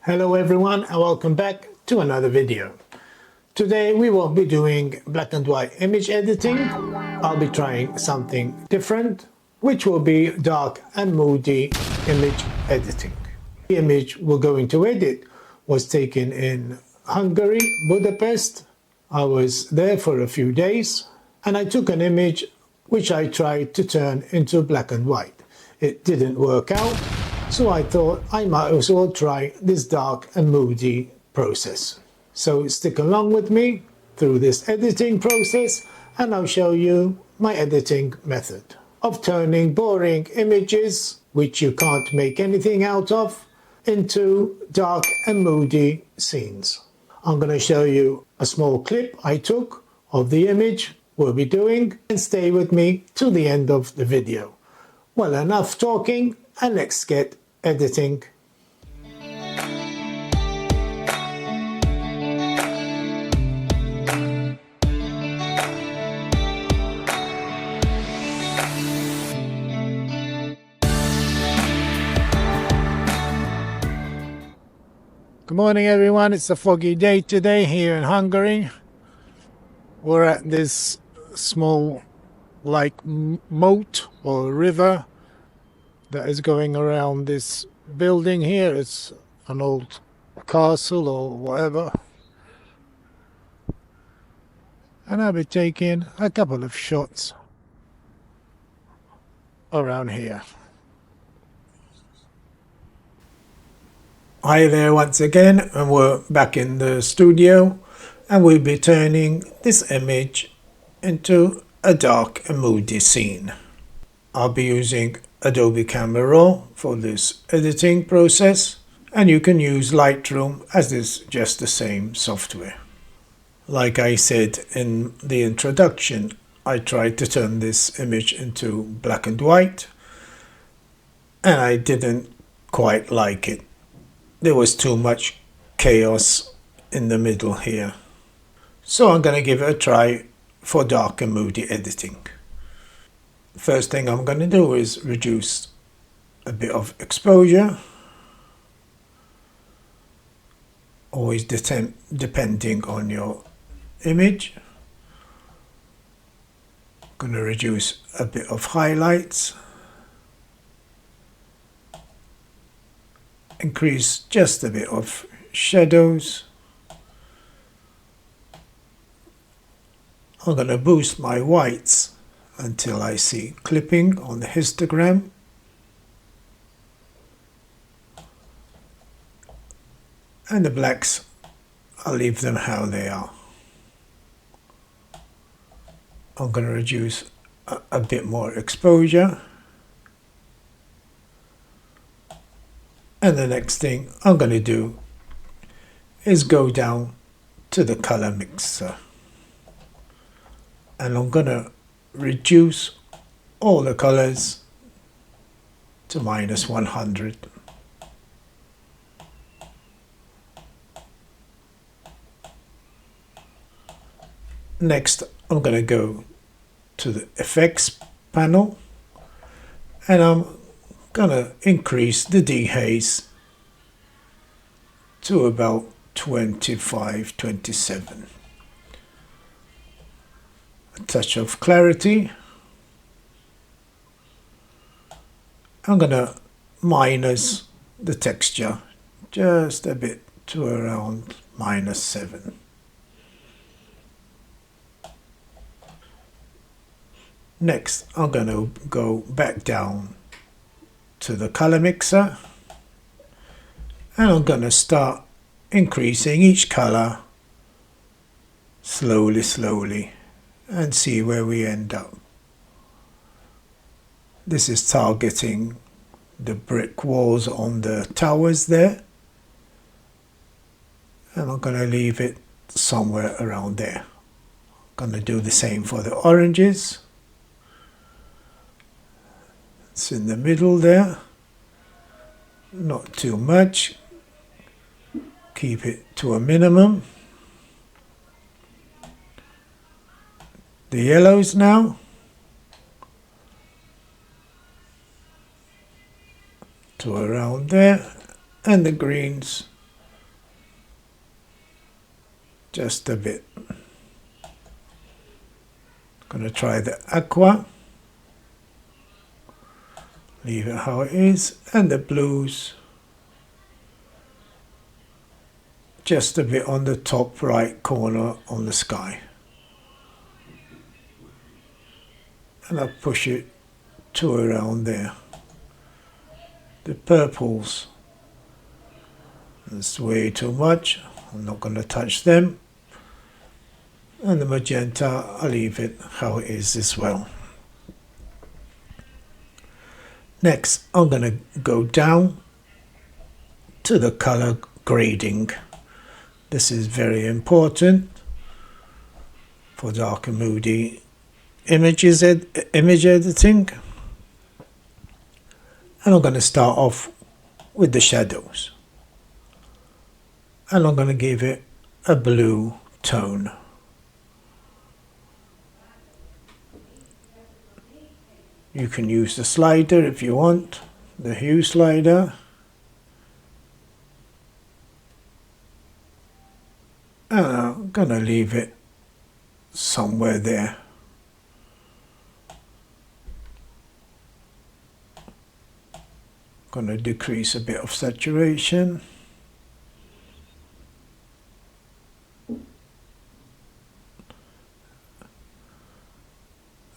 Hello everyone and welcome back to another video. Today we will be doing black and white image editing. I'll be trying something different, which will be dark and moody image editing. The image we're going to edit was taken in Hungary, Budapest. I was there for a few days and I took an image which I tried to turn into black and white. It didn't work out, so I thought I might as well try this dark and moody process. So stick along with me through this editing process and I'll show you my editing method of turning boring images, which you can't make anything out of, into dark and moody scenes. I'm going to show you a small clip I took of the image we'll be doing, and stay with me till the end of the video. Well, enough talking and let's get editing. Good morning everyone, it's a foggy day today here in Hungary. We're at this small moat or river that is going around this building here. It's an old castle or whatever. And I'll be taking a couple of shots around here. Hi there once again, and we're back in the studio and we'll be turning this image into a dark and moody scene. I'll be using Adobe Camera Raw for this editing process, and you can use Lightroom as it's just the same software. Like I said in the introduction, I tried to turn this image into black and white and I didn't quite like it. There was too much chaos in the middle here. So I'm going to give it a try for dark and moody editing. First thing I'm going to do is reduce a bit of exposure. Always depending on your image. I'm going to reduce a bit of highlights. Increase just a bit of shadows. I'm going to boost my whites until I see clipping on the histogram. And the blacks, I'll leave them how they are. I'm going to reduce a bit more exposure. And the next thing I'm going to do is go down to the color mixer. And I'm going to reduce all the colors to -100. Next, I'm going to go to the effects panel and I'm gonna increase the dehaze to about 25, 27. A touch of clarity. I'm gonna minus the texture just a bit to around -7. Next, I'm gonna go back down to the color mixer and I'm going to start increasing each color slowly and see where we end up. This is targeting the brick walls on the towers there, and I'm going to leave it somewhere around there. I'm going to do the same for the oranges. It's in the middle there, not too much, keep it to a minimum. The yellows now, to around there, and the greens just a bit. Gonna try the aqua, leave it how it is, and the blues just a bit on the top right corner on the sky. And I'll push it to around there. The purples, that's way too much, I'm not going to touch them. And the magenta, I'll leave it how it is as well. Next, I'm going to go down to the color grading. This is very important for Dark and Moody image editing. And I'm going to start off with the shadows. And I'm going to give it a blue tone. You can use the slider if you want, the hue slider. And I'm going to leave it somewhere there. Going to decrease a bit of saturation.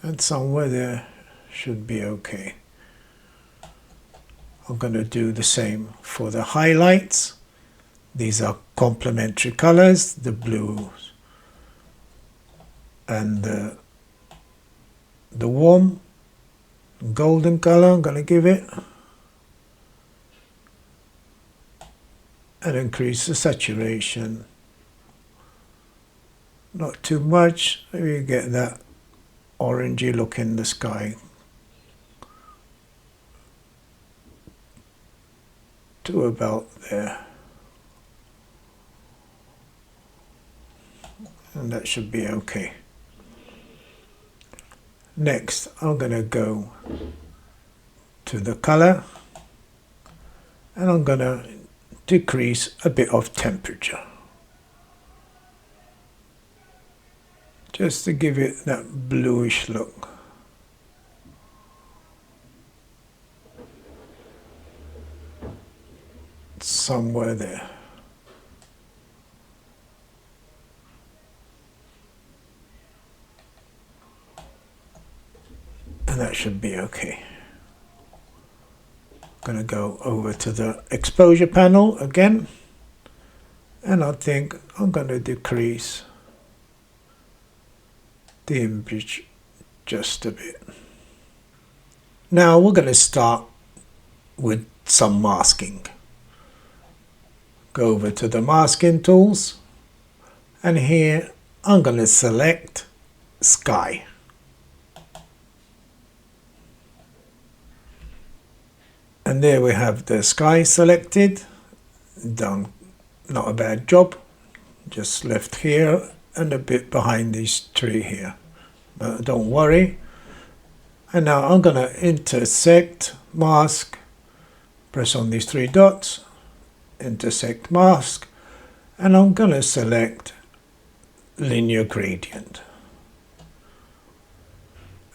And somewhere there should be okay. I'm going to do the same for the highlights. These are complementary colors, the blues and the warm golden color I'm going to give it. And increase the saturation. Not too much, maybe you get that orangey look in the sky. To about there. And that should be okay. Next, I'm going to go to the color and I'm going to decrease a bit of temperature. Just to give it that bluish look. Somewhere there. And that should be okay. Going to go over to the exposure panel again. And I think I'm going to decrease the image just a bit. Now we're going to start with some masking. Go over to the masking tools, and here I'm going to select sky. And there we have the sky selected. Done, not a bad job. Just left here and a bit behind this tree here. But don't worry. And now I'm going to intersect, mask, press on these three dots, intersect, mask, and I'm going to select linear gradient.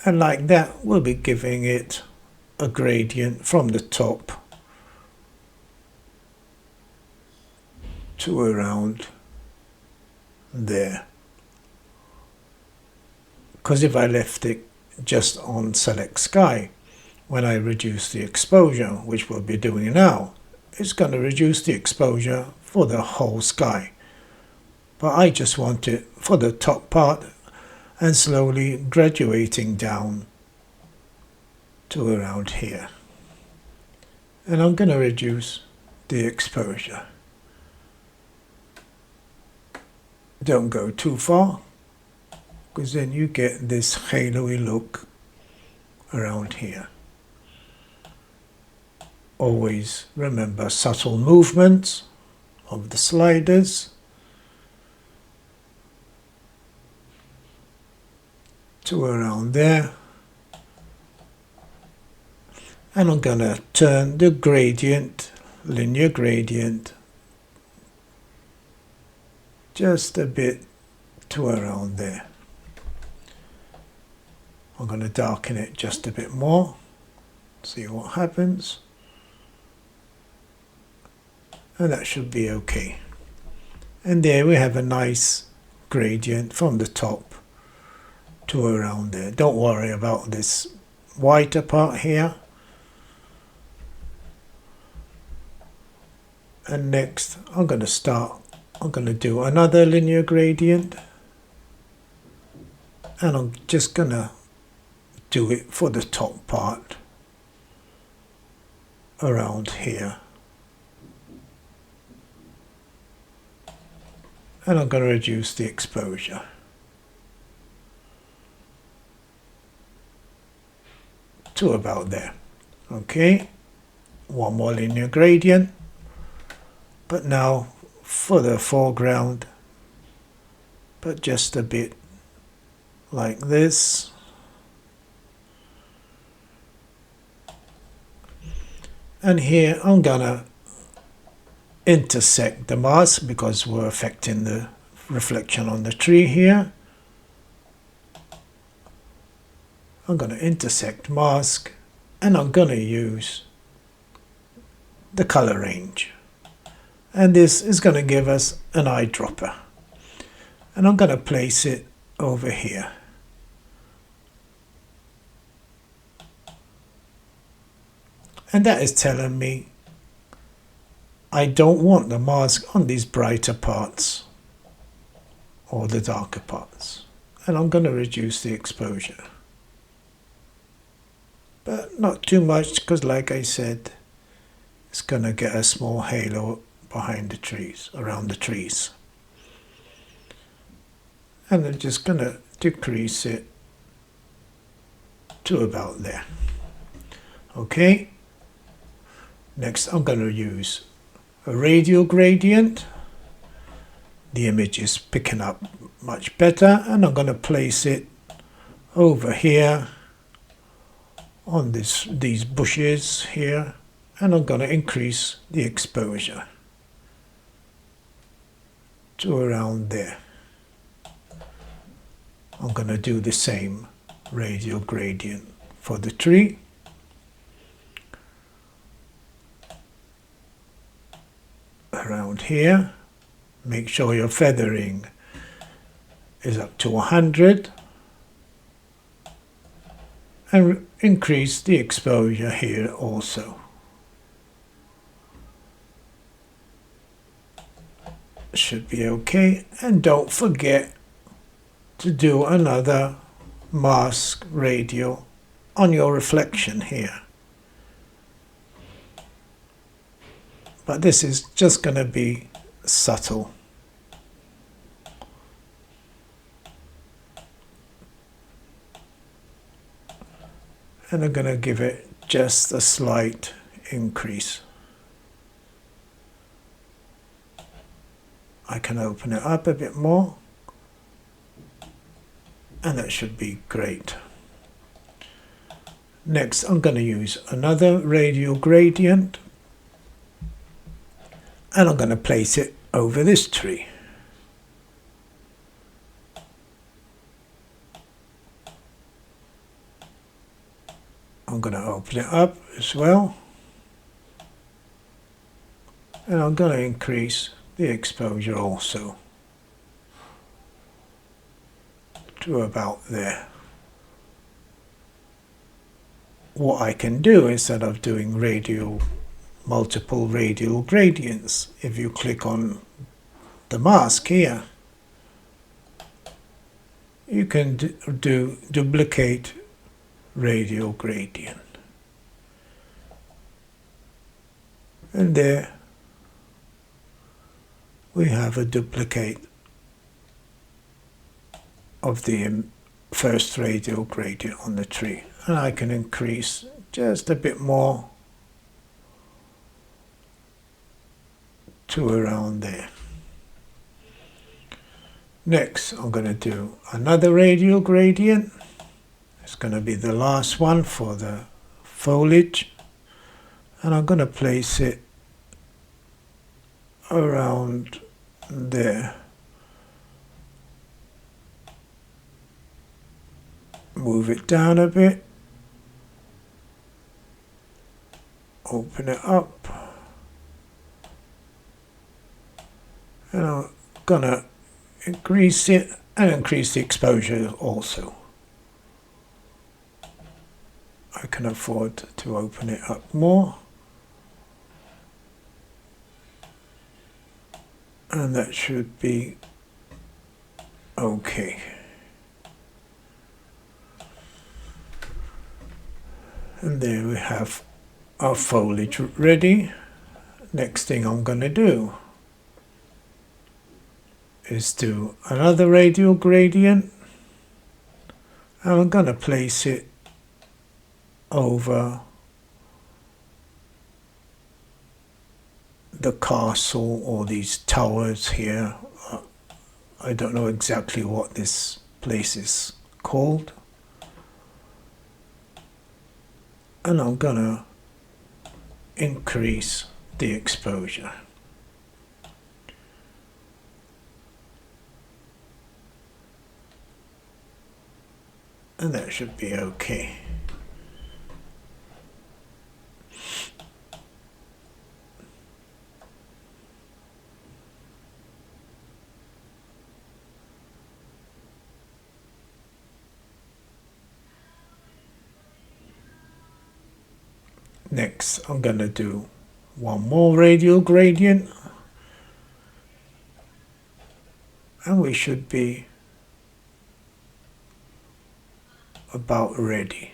And like that, we'll be giving it a gradient from the top to around there. Because if I left it just on select sky, when I reduce the exposure, which we'll be doing now, it's going to reduce the exposure for the whole sky. But I just want it for the top part and slowly graduating down to around here. And I'm going to reduce the exposure. Don't go too far, because then you get this halo-y look around here. Always remember subtle movements of the sliders to around there. And I'm going to turn the gradient, linear gradient, just a bit to around there. I'm going to darken it just a bit more, see what happens, and that should be okay. And there we have a nice gradient from the top to around there. Don't worry about this whiter part here. And next I'm going to do another linear gradient, and I'm just going to do it for the top part around here. And I'm going to reduce the exposure to about there. Okay, one more linear gradient, but now for the foreground, but just a bit like this. And here I'm gonna intersect the mask because we're affecting the reflection on the tree here. I'm going to intersect mask, and I'm going to use the color range, and this is going to give us an eyedropper, and I'm going to place it over here. And that is telling me I don't want the mask on these brighter parts or the darker parts, and I'm going to reduce the exposure, but not too much, because like I said, it's going to get a small halo behind the trees, around the trees. And I'm just going to decrease it to about there. Okay, next I'm going to use a radial gradient. The image is picking up much better, and I'm going to place it over here on these bushes here, and I'm going to increase the exposure to around there. I'm going to do the same radial gradient for the tree. Around here, make sure your feathering is up to 100, and increase the exposure here also. Should be okay, and don't forget to do another mask radial on your reflection here. But this is just going to be subtle. And I'm going to give it just a slight increase. I can open it up a bit more, and that should be great. Next, I'm going to use another radial gradient, and I'm going to place it over this tree. I'm going to open it up as well, and I'm going to increase the exposure also to about there. What I can do, instead of doing multiple radial gradients, if you click on the mask here, you can do duplicate radial gradient, and there we have a duplicate of the first radial gradient on the tree, and I can increase just a bit more to around there. Next, I'm going to do another radial gradient. It's going to be the last one for the foliage, and I'm going to place it around there. Move it down a bit. Open it up. And I'm gonna increase it and increase the exposure also. I can afford to open it up more. And that should be okay. And there we have our foliage ready. Next thing I'm going to do is do another radial gradient. And I'm going to place it over the castle or these towers here. I don't know exactly what this place is called. And I'm gonna increase the exposure. And that should be okay. Next, I'm going to do one more radial gradient. And we should be about ready.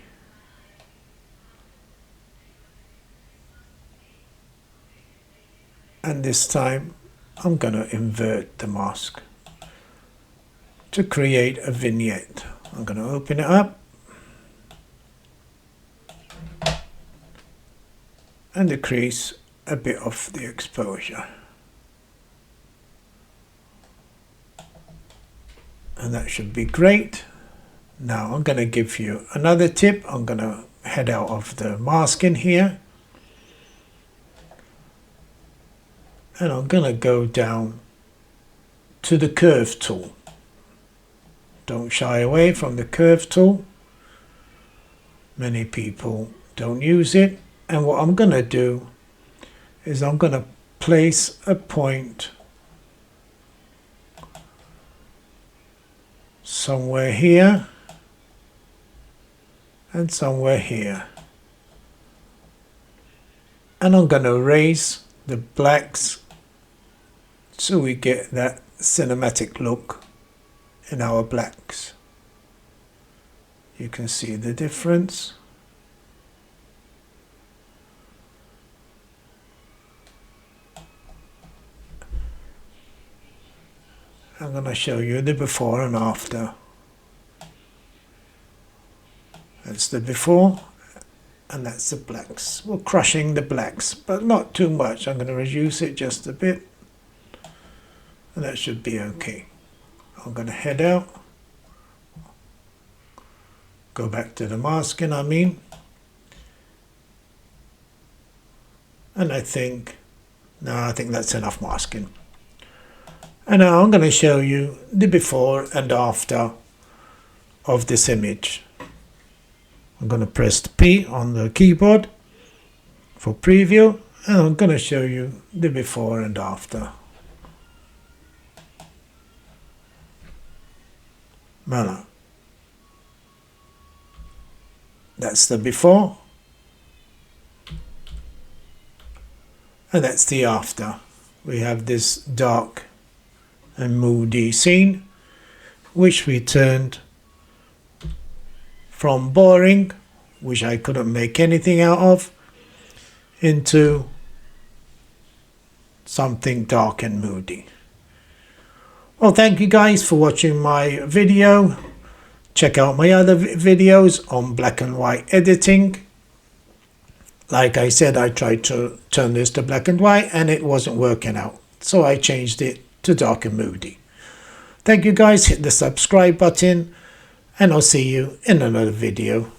And this time, I'm going to invert the mask to create a vignette. I'm going to open it up. And decrease a bit of the exposure. And that should be great. Now I'm going to give you another tip. I'm going to head out of the masking here. And I'm going to go down to the curve tool. Don't shy away from the curve tool. Many people don't use it. And what I'm going to do is I'm going to place a point somewhere here and somewhere here. And I'm going to erase the blacks so we get that cinematic look in our blacks. You can see the difference. I'm going to show you the before and after. That's the before and that's the blacks. We're crushing the blacks, but not too much. I'm going to reduce it just a bit and that should be okay. I'm going to head out, go back to the masking and I think that's enough masking. And now I'm going to show you the before and after of this image. I'm going to press the P on the keyboard for preview and I'm going to show you the before and after. Voilà. That's the before and that's the after. We have this dark and moody scene, which we turned from boring, which I couldn't make anything out of, into something dark and moody. Well, thank you guys for watching my video. Check out my other videos on black and white editing. Like I said, I tried to turn this to black and white and it wasn't working out, so I changed it to Dark and Moody. Thank you guys, hit the subscribe button and I'll see you in another video.